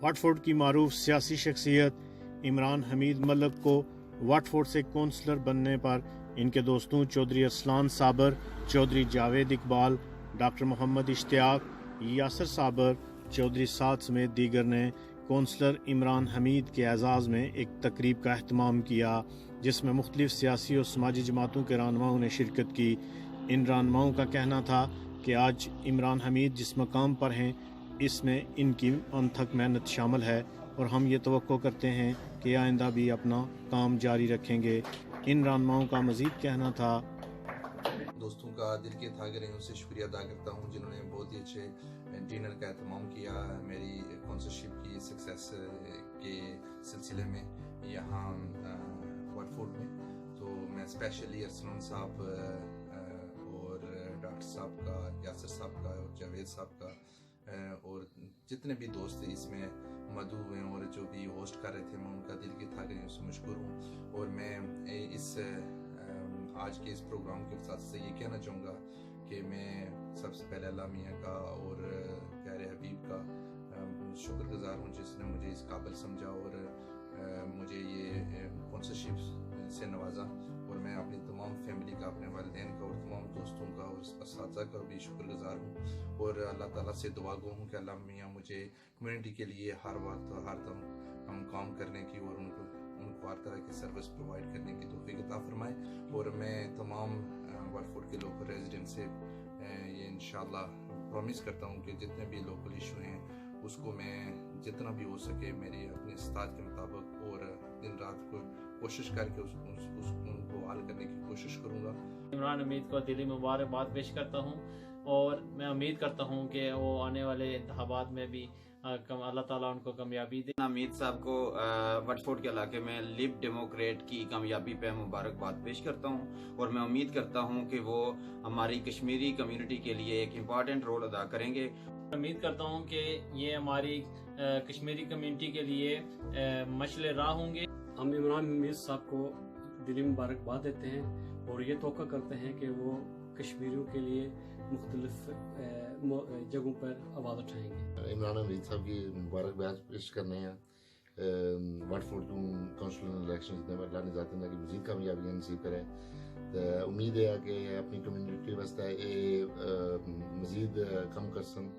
Watford की मारूफ सियासी शख्सियत इमरान हमीद मलिक को वाटफोर्ड से कौंसलर बनने पर इनके दोस्तों चौधरी अरसलान साबर, चौधरी जावेद इकबाल, डॉक्टर मोहम्मद इश्तियाक, यासर साबर, चौधरी साद समेत दीगर ने कौंसलर इमरान हमीद के एजाज़ में एक तकरीब का अहतमाम किया, जिसमें मुख्तलिफ सियासी और समाजी जमातों के रहनुमाओं ने शिरकत की। इन रहनुमाओं का कहना था कि आज इमरान हमीद जिस मकाम पर हैं इसमें इनकी अनथक मेहनत शामिल है और हम ये तवक्को करते हैं कि आइंदा भी अपना काम जारी रखेंगे। इन रहनुमाओं का मज़ीद कहना था, दोस्तों का दिल के थागरे से शुक्रिया अदा करता हूँ जिन्होंने बहुत ही अच्छे डिनर का एहतमाम किया मेरी कॉन्सरशिप की सक्सेस के सिलसिले में यहाँ वाटफोर्ड में। तो मैं स्पेशली अरसलान साहब और डॉक्टर साहब का, यासर साहब का और जावेद साहब का और जितने भी दोस्त इसमें मधु हैं और जो भी होस्ट कर रहे थे, मैं उनका दिल के थागरे से मशकूर हूँ। और मैं इस आज के इस प्रोग्राम के साथ से ये कहना चाहूँगा कि मैं सबसे पहले अल्लाह मियाँ का और प्यारे हबीब का शुक्रगुजार हूँ जिसने मुझे इस काबिल समझा और मुझे ये स्पॉन्सरशिप से नवाजा। और मैं अपनी तमाम फैमिली का, अपने वालिदैन का और तमाम दोस्तों का और असातिज़ा का भी शुक्रगुजार हूँ। और अल्लाह ताला से दुआ गो हूँ कि अल्लाह मियाँ मुझे कम्युनिटी के लिए हर वक्त हर दम हम काम करने की और उनको हर तरह की सर्विस प्रोवाइड करने की तौफीक अता फरमाए। और मैं तमाम वाटफोर्ड के लोकल रेजिडेंट से ये इंशाल्लाह प्रॉमिस करता हूँ कि जितने भी लोकल इशू हैं उसको मैं जितना भी हो सके मेरी अपनी इस्तात के मुताबिक और दिन रात को कोशिश करके उनको हल करने की कोशिश करूँगा। इमरान हमीद को दिली मुबारकबाद पेश करता हूँ और मैं उम्मीद करता हूँ कि वो आने वाले इंतखाबात में भी अल्लाह ताला उनको कामयाबी दे। हमीद साहब को वाटफोर्ड के इलाके में लिब डेमोक्रेट की कामयाबी पे मुबारकबाद पेश करता हूँ और मैं उम्मीद करता हूँ कि वो हमारी कश्मीरी कम्युनिटी के लिए एक इम्पॉर्टेंट रोल अदा करेंगे। उम्मीद करता हूँ कि ये हमारी कश्मीरी कम्युनिटी के लिए मशले राह होंगे। हम इमरान हमीद साहब को दिली मुबारकबाद देते हैं और ये तोक़ा करते हैं कि वो कश्मीरियों के लिए मुख्तलिफ जगहों पर आवाज़ उठाएंगे। इमरान हमीद साहब की मुबारकबाद पेश करने हैं वाटफोर्ड काउंसिल इलेक्शन में अल्लाह ने ज़ात की मज़ीद कामयाबी नसीब करे। तो उम्मीद है कि अपनी कम्युनिटी वास्ते मज़ीद कम कर सन।